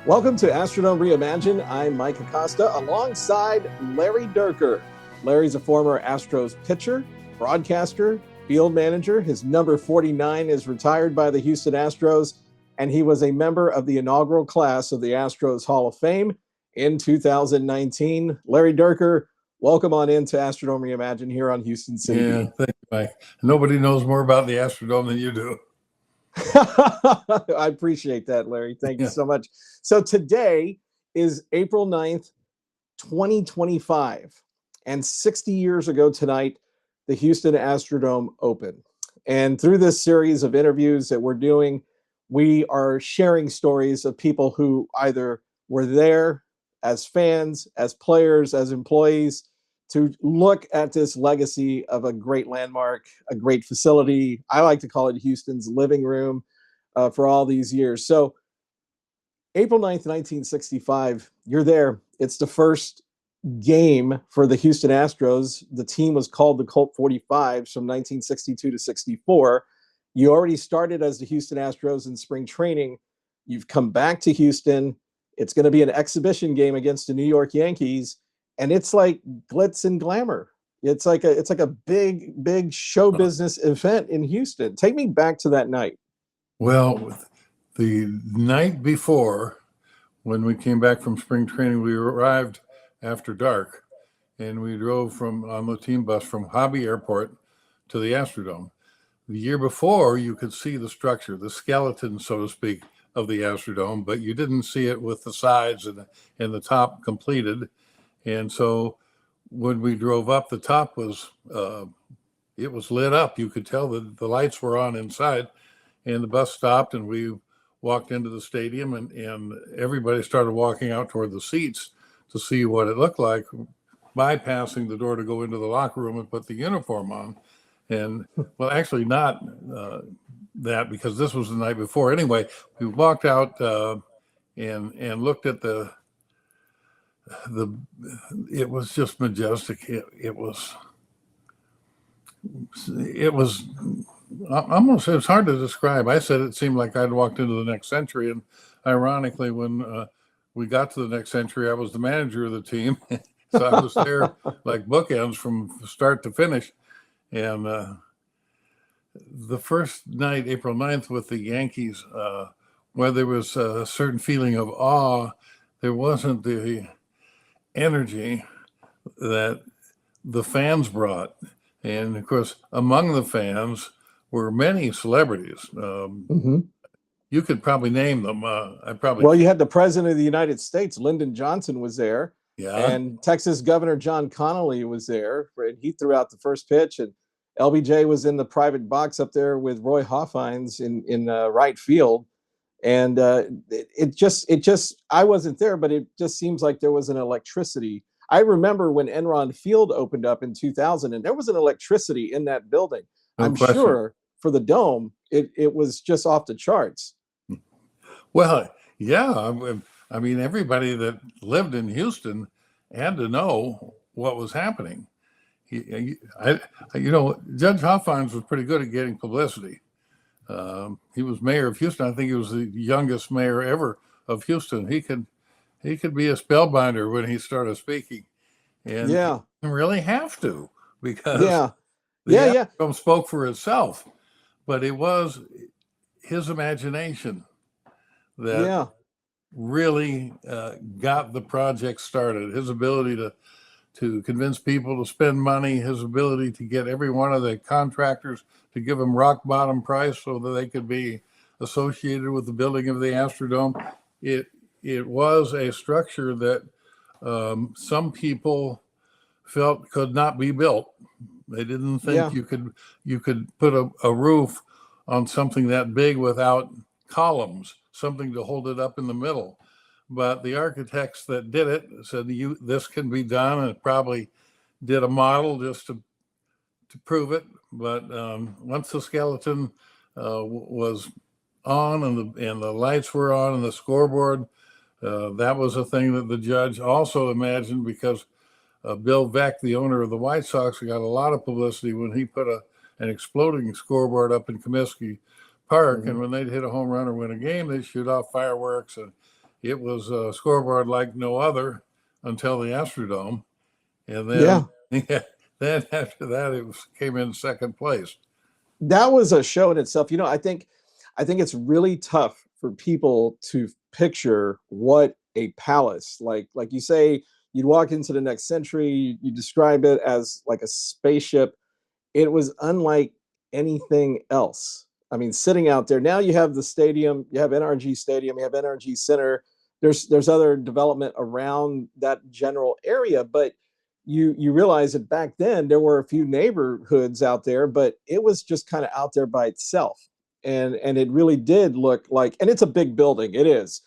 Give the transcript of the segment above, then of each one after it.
Welcome to Astrodome Reimagined. I'm Mike Acosta alongside Larry Dierker. Larry's a former Astros pitcher, broadcaster, field manager. His number 49 is retired by the Houston Astros, and he was a member of the inaugural class of the Astros Hall of Fame in 2019. Larry Dierker, welcome on into Astrodome Reimagined here on Houston City. Yeah, thank you, Mike. Nobody knows more about the Astrodome than you do. I appreciate that, Larry. Thank you so much. So today is April 9th, 2025. And 60 years ago tonight, the Houston Astrodome opened. And through this series of interviews that we're doing, we are sharing stories of people who either were there as fans, as players, as employees, to look at this legacy of a great landmark, a great facility. I like to call it Houston's living room for all these years. So April 9th, 1965, you're there. It's the first game for the Houston Astros. The team was called the Colt 45s from 1962 to 64. You already started as the Houston Astros in spring training. You've come back to Houston. It's going to be an exhibition game against the New York Yankees. And it's like glitz and glamour. It's like a big show business event in Houston. Take me back to that night. Well, the night before, when we came back from spring training, we arrived after dark, and we drove on the team bus from Hobby Airport to the Astrodome. The year before, you could see the structure, the skeleton, so to speak, of the Astrodome, but you didn't see it with the sides and the top completed. And so when we drove up, the top was it was lit up. You could tell that the lights were on inside, and the bus stopped, and we walked into the stadium, and everybody started walking out toward the seats to see what it looked like, bypassing the door to go into the locker room and put the uniform on. And well, actually not that, because this was the night before. Anyway, we walked out and looked at it was just majestic. It was almost, it's hard to describe. I said it seemed like I'd walked into the next century, and ironically, when we got to the next century, I was the manager of the team. So I was there like bookends from start to finish. And the first night, April 9th, with the Yankees, where there was a certain feeling of awe, there wasn't the energy that the fans brought. And of course, among the fans were many celebrities. You could probably name them. Well, you had the president of the United States, Lyndon Johnson, was there. Yeah. And Texas Governor John Connolly was there. And he threw out the first pitch, and LBJ was in the private box up there with Roy Hoffines in right field. And it just, I wasn't there, but it just seems like there was an electricity. I remember when Enron Field opened up in 2000, and there was an electricity in that building. No I'm question. sure for the Dome, it was just off the charts. Well, yeah. I mean, everybody that lived in Houston had to know what was happening. Judge Hoffines was pretty good at getting publicity. He was mayor of Houston. I think he was the youngest mayor ever of Houston. He could be a spellbinder when he started speaking, and he didn't really have to, because the album spoke for itself. But it was his imagination that really got the project started. His ability to convince people to spend money, his ability to get every one of the contractors to give them rock bottom price so that they could be associated with the building of the Astrodome. It was a structure that some people felt could not be built. They didn't think you could put a roof on something that big without columns, something to hold it up in the middle. But the architects that did it said, this can be done, and probably did a model just to prove it. But once the skeleton was on, and the lights were on, and the scoreboard, that was a thing that the judge also imagined, because Bill Veeck, the owner of the White Sox, got a lot of publicity when he put an exploding scoreboard up in Comiskey Park. And when they'd hit a home run or win a game, they'd shoot off fireworks, and it was a scoreboard like no other until the Astrodome. And then, then after that, came in second place. That was a show in itself. I think it's really tough for people to picture what a palace, like you say, you'd walk into the next century, you describe it as like a spaceship. It was unlike anything else. I mean, sitting out there, now you have the stadium, you have NRG Stadium, you have NRG Center. There's other development around that general area, but you realize that back then there were a few neighborhoods out there, but it was just kind of out there by itself. And it really did look like, and it's a big building. It is.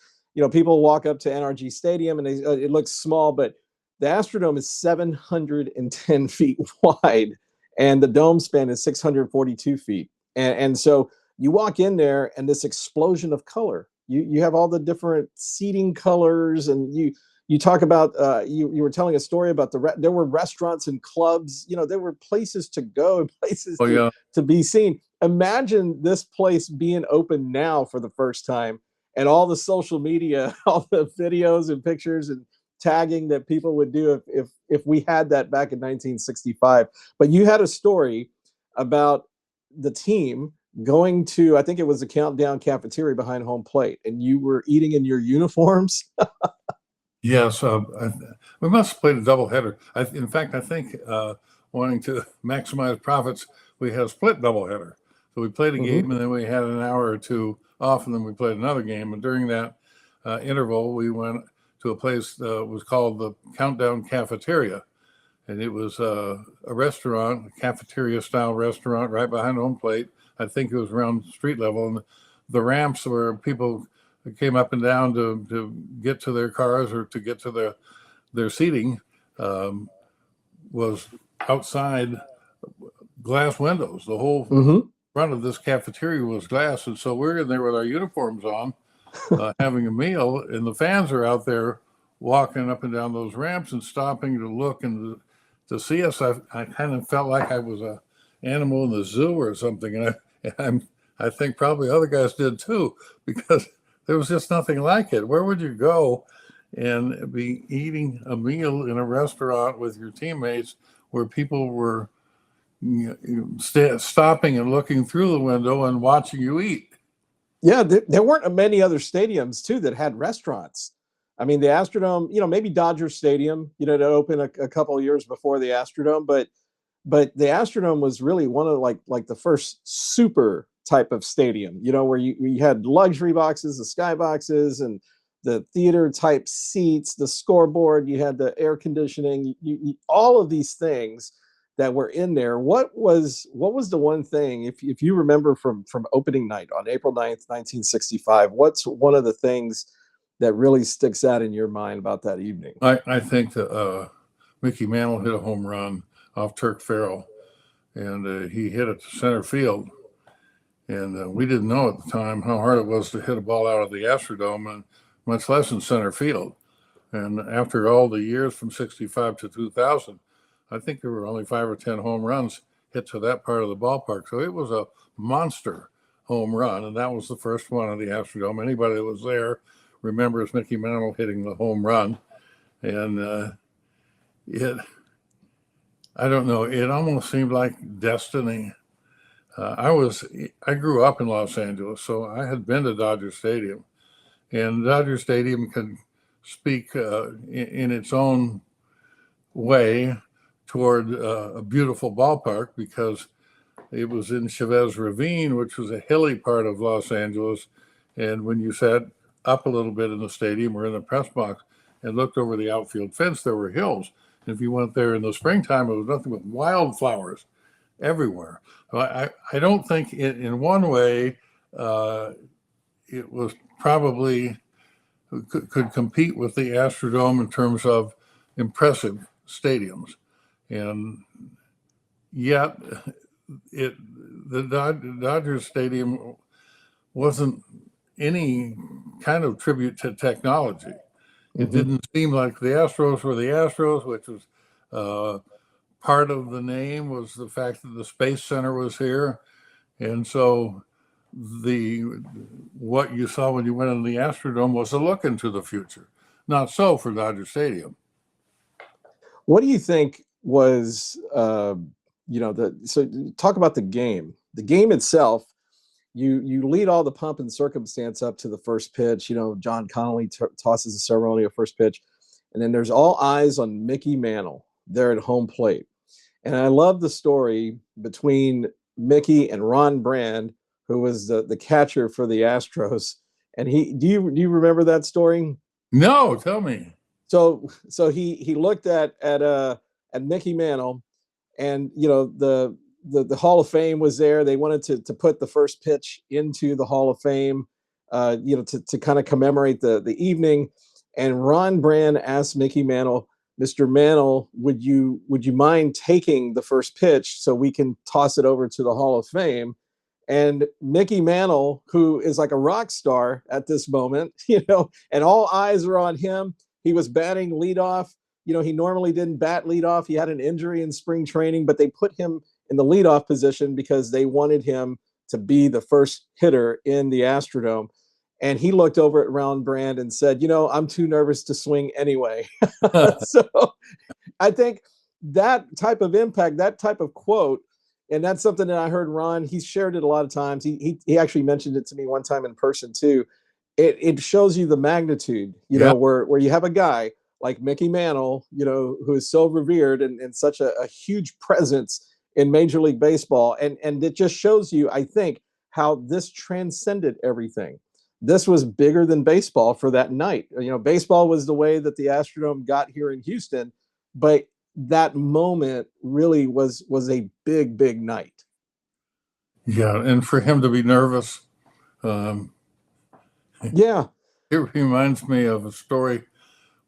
People walk up to NRG Stadium and it looks small, but the Astrodome is 710 feet wide and the dome span is 642 feet. And so you walk in there and this explosion of color, you have all the different seating colors, and you talk about, you were telling a story about there were restaurants and clubs, there were places to go and places to be seen. Imagine this place being open now for the first time, and all the social media, all the videos and pictures and tagging that people would do if we had that back in 1965. But you had a story about the team going to, I think it was the Countdown cafeteria behind home plate, and you were eating in your uniforms. Yes, we must have played a doubleheader. In fact, I think wanting to maximize profits, we had a split doubleheader. So we played a game, and then we had an hour or two off, and then we played another game. And during that interval, we went to a place that was called the Countdown Cafeteria. And it was a restaurant, a cafeteria-style restaurant right behind home plate. I think it was around street level. And the ramps where people came up and down to get to their cars or to get to their seating was outside glass windows. The whole front of this cafeteria was glass. And so we're in there with our uniforms on, having a meal, and the fans are out there walking up and down those ramps and stopping to look and to see us. I kind of felt like I was an animal in the zoo or something. And I think probably other guys did too, because there was just nothing like it. Where would you go and be eating a meal in a restaurant with your teammates where people were stopping and looking through the window and watching you eat? Yeah, there weren't many other stadiums too that had restaurants. I mean, the Astrodome, maybe Dodger Stadium, to open a couple of years before the Astrodome, but the Astrodome was really one of like the first super type of stadium, where you had luxury boxes, the sky boxes, and the theater type seats, the scoreboard, you had the air conditioning, all of these things that were in there. What was the one thing, if you remember from opening night on April 9th, 1965, what's one of the things that really sticks out in your mind about that evening? I think that Mickey Mantle hit a home run off Turk Farrell, and he hit it to center field. And we didn't know at the time how hard it was to hit a ball out of the Astrodome, and much less in center field. And after all the years from 65 to 2000, I think there were only 5 or 10 home runs hit to that part of the ballpark. So it was a monster home run, and that was the first one of the Astrodome. Anybody that was there remembers Mickey Mantle hitting the home run. And I don't know, it almost seemed like destiny. I grew up in Los Angeles, so I had been to Dodger Stadium, and Dodger Stadium can speak in its own way toward a beautiful ballpark, because it was in Chavez Ravine, which was a hilly part of Los Angeles. And when you sat up a little bit in the stadium or in the press box and looked over the outfield fence, there were hills. And if you went there in the springtime, it was nothing but wildflowers everywhere. I don't think in one way it was probably could compete with the Astrodome in terms of impressive stadiums, and yet the Dodgers Stadium wasn't any kind of tribute to technology. It didn't seem like the Astros were the Astros, which was part of the name was the fact that the Space Center was here. And so what you saw when you went in the Astrodome was a look into the future. Not so for Dodger Stadium. What do you think was, so talk about the game. The game itself, you lead all the pomp and circumstance up to the first pitch. John Connolly tosses the ceremonial first pitch, and then there's all eyes on Mickey Mantle there at home plate. And I love the story between Mickey and Ron Brand, who was the catcher for the Astros. And do you remember that story? No, tell me. So he looked at Mickey Mantle, and the Hall of Fame was there. They wanted to put the first pitch into the Hall of Fame, to kind of commemorate the evening. And Ron Brand asked Mickey Mantle, Mr. Mantle, would you mind taking the first pitch so we can toss it over to the Hall of Fame? And Mickey Mantle, who is like a rock star at this moment, and all eyes are on him. He was batting leadoff. He normally didn't bat leadoff. He had an injury in spring training, but they put him in the leadoff position because they wanted him to be the first hitter in the Astrodome. And he looked over at Ron Brand and said, I'm too nervous to swing anyway. So I think that type of impact, that type of quote, and that's something that I heard Ron, he's shared it a lot of times. He actually mentioned it to me one time in person too. It shows you the magnitude, where you have a guy like Mickey Mantle, who is so revered and such a huge presence in Major League Baseball. And it just shows you, I think, how this transcended everything. This was bigger than baseball for that night. Baseball was the way that the Astrodome got here in Houston, but that moment really was a big, big night. Yeah, and for him to be nervous. Yeah. It reminds me of a story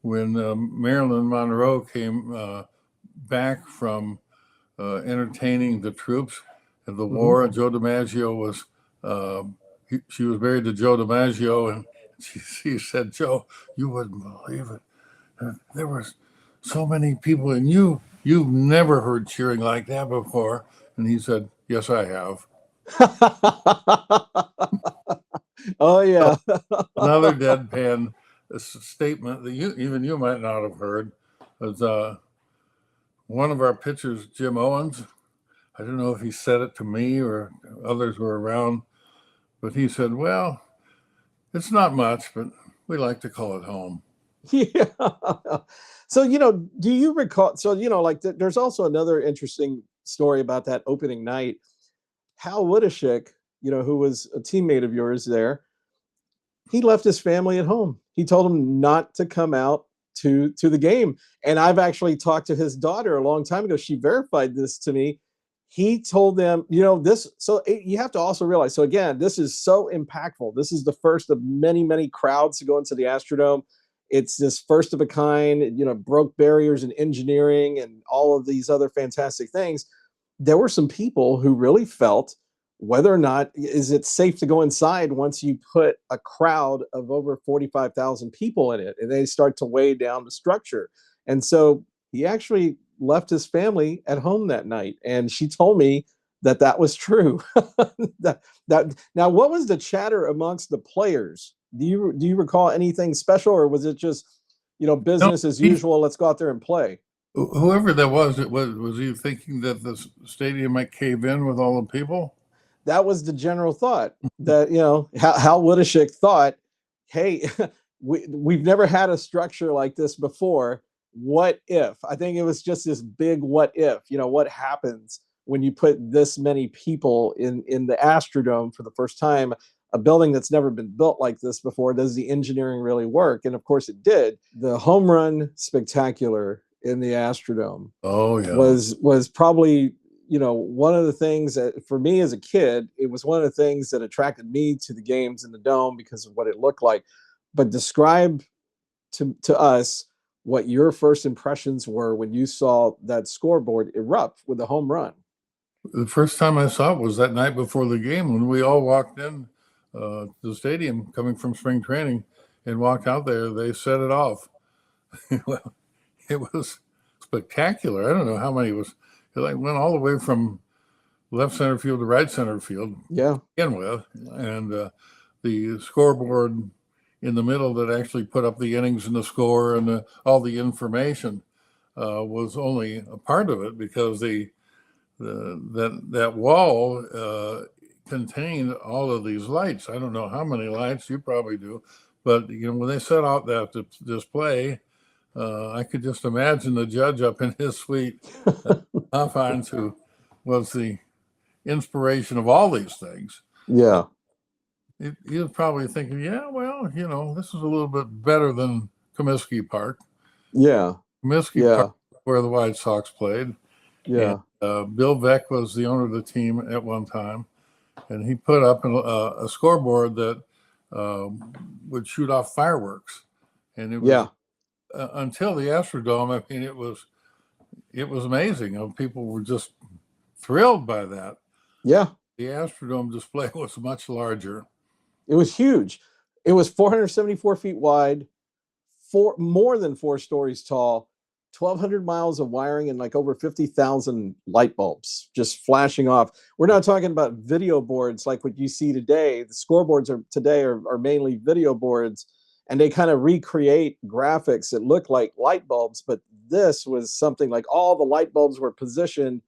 when Marilyn Monroe came back from entertaining the troops of the war. Joe DiMaggio was, she was married to Joe DiMaggio, and she said, Joe, you wouldn't believe it. There was so many people, and you've never heard cheering like that before. And he said, yes, I have. Oh, yeah. Another deadpan statement that you might not have heard was one of our pitchers, Jim Owens. I don't know if he said it to me or others were around, but he said, well, it's not much, but we like to call it home. Yeah. So, do you recall? So, there's also another interesting story about that opening night. Hal Woodashik, who was a teammate of yours there, he left his family at home. He told him not to come out to the game. And I've actually talked to his daughter a long time ago. She verified this to me. He told them, this. So you have to also realize, so again, this is so impactful. This is the first of many, many crowds to go into the Astrodome. It's this first of a kind, broke barriers in engineering and all of these other fantastic things. There were some people who really felt whether or not is it safe to go inside once you put a crowd of over 45,000 people in it, and they start to weigh down the structure. And so he actually left his family at home that night. And she told me that was true. Now, what was the chatter amongst the players? Do you recall anything special, or was it just, business as usual? Let's go out there and play. Whoever that was he thinking that the stadium might cave in with all the people? That was the general thought that, Hal Woodashik thought, hey, we've never had a structure like this before. What if? I think it was just this big what if, what happens when you put this many people in the Astrodome for the first time, a building that's never been built like this before. Does the engineering really work? And of course it did. The home run spectacular in the Astrodome was probably, one of the things that for me as a kid, it was one of the things that attracted me to the games in the Dome because of what it looked like. But describe to us what your first impressions were when you saw that scoreboard erupt with a home run. The first time I saw it was that night before the game when we all walked in the stadium coming from spring training and walked out there. They set it off. Well, it was spectacular. I don't know how many it was. It went all the way from left center field to right center field. Yeah. To begin with, and the scoreboard in the middle that actually put up the innings and the score and all the information was only a part of it, because that wall contained all of these lights. I don't know how many lights, you probably do, but when they set out that display, I could just imagine the judge up in his suite, Hofheinz, who was the inspiration of all these things. Yeah. He was probably thinking, yeah, well, this is a little bit better than Comiskey Park. Yeah. Comiskey Park, where the White Sox played. Yeah. And, Bill Veeck was the owner of the team at one time, and he put up a scoreboard that would shoot off fireworks. And it was until the Astrodome. I mean, it was amazing. People were just thrilled by that. Yeah. The Astrodome display was much larger. It was huge. It was 474 feet wide, more than 4 stories tall, 1,200 miles of wiring, and like over 50,000 light bulbs just flashing off. We're not talking about video boards like what you see today. The scoreboards are mainly video boards, and they kind of recreate graphics that look like light bulbs. But this was something like all the light bulbs were positioned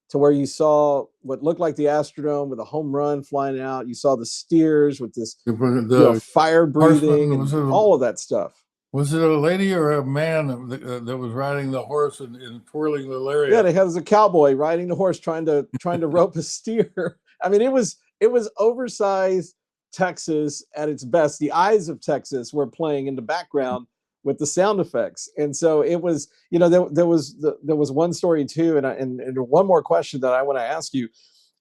to where you saw what looked like the Astrodome with a home run flying out. You saw the steers with this fire breathing and all of that stuff. Was it a lady or a man that was riding the horse and twirling the lariat? Yeah, they had a cowboy riding the horse trying to rope a steer. I mean, it was oversized Texas at its best. The eyes of Texas were playing in the background with the sound effects, and so it was. There was one story too, and one more question that I want to ask you.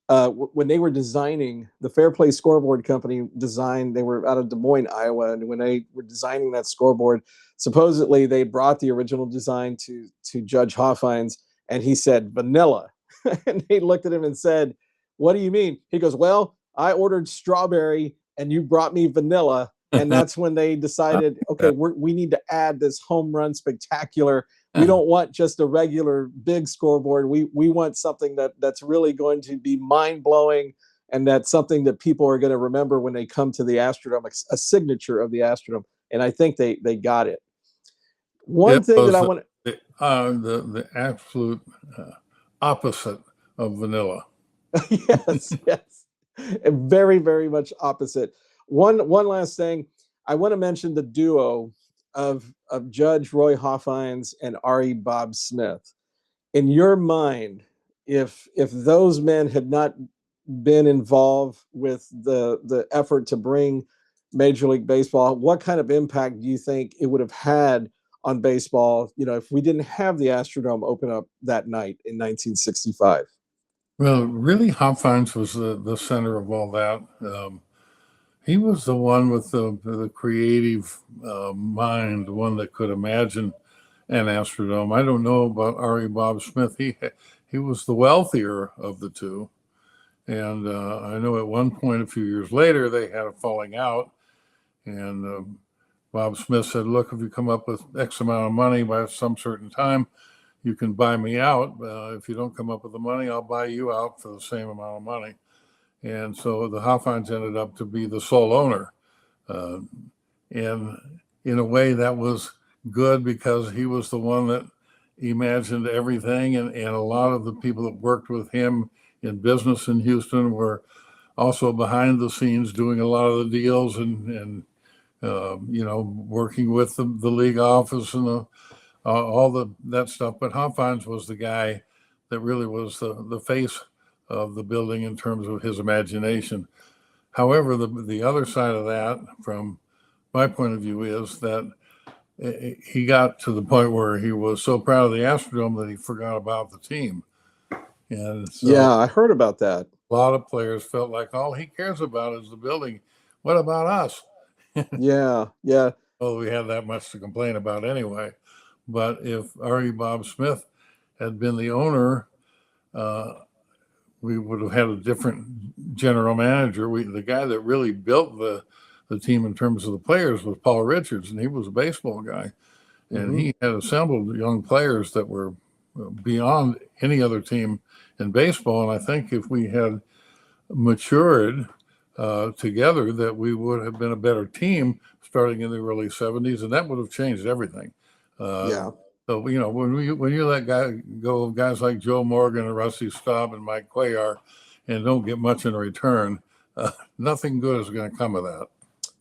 When they were designing the Fair Play Scoreboard Company they were out of Des Moines, Iowa, and when they were designing that scoreboard, supposedly they brought the original design to Judge Hofheinz, and he said vanilla, and they looked at him and said, "What do you mean?" He goes, "Well, I ordered strawberry, and you brought me vanilla." And that's when they decided, okay, we need to add this home run spectacular. We don't want just a regular big scoreboard. We want something that's really going to be mind-blowing, and that's something that people are going to remember when they come to the Astrodome, a signature of the Astrodome. And I think they got it. One thing that I want to... the absolute opposite of vanilla. Yes. Very, very much opposite. One last thing, I want to mention the duo of Judge Roy Hofheinz and Ari Bob Smith. In your mind, if those men had not been involved with the effort to bring Major League Baseball, what kind of impact do you think it would have had on baseball, if we didn't have the Astrodome open up that night in 1965? Well, really, Hofheinz was the center of all that. He was the one with the creative mind, the one that could imagine an Astrodome. I don't know about Ari Bob Smith. He was the wealthier of the two. And I know at one point, a few years later, they had a falling out. And Bob Smith said, look, if you come up with X amount of money by some certain time, you can buy me out. If you don't come up with the money, I'll buy you out for the same amount of money. And so the Hofheinz ended up to be the sole owner. And in a way that was good, because he was the one that imagined everything. And a lot of the people that worked with him in business in Houston were also behind the scenes doing a lot of the deals and working with the league office and all that stuff. But Hofheinz was the guy that really was the face of the building in terms of his imagination. However, the other side of that, from my point of view, is that he got to the point where he was so proud of the Astrodome that he forgot about the team. And so I heard about that. A lot of players felt like all he cares about is the building. What about us? Yeah. Well, we had that much to complain about anyway. But if Ari Bob Smith had been the owner, we would have had a different general manager. The guy that really built the team in terms of the players was Paul Richards, and he was a baseball guy. And he had assembled young players that were beyond any other team in baseball. And I think if we had matured together, that we would have been a better team starting in the early 70s, and that would have changed everything. Yeah. So, when you let go of guys like Joe Morgan and Rusty Staub and Mike Cuellar and don't get much in return, nothing good is going to come of that.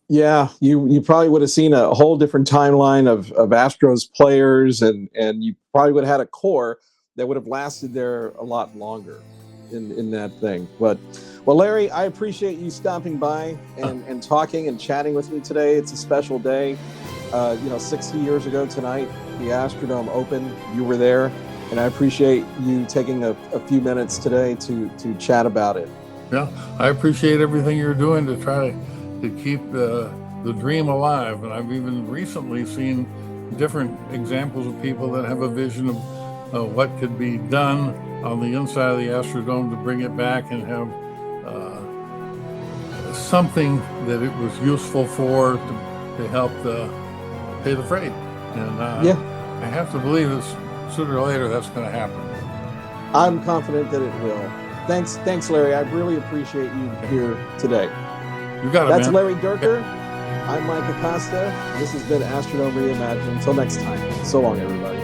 Yeah, you probably would have seen a whole different timeline of Astros players, and you probably would have had a core that would have lasted there a lot longer in that thing. But, well, Larry, I appreciate you stopping by and talking and chatting with me today. It's a special day. 60 years ago tonight, the Astrodome opened. You were there, and I appreciate you taking a few minutes today to chat about it. Yeah, I appreciate everything you're doing to try to keep the dream alive. And I've even recently seen different examples of people that have a vision of what could be done on the inside of the Astrodome to bring it back and have something that it was useful for to help pay the freight. And I have to believe that sooner or later that's going to happen. I'm confident that it will. Thanks, Larry. I really appreciate you here today. You got it, That's man. Larry Dierker. I'm Mike Acosta. This has been Astrodome Reimagined. Until next time, so long, everybody.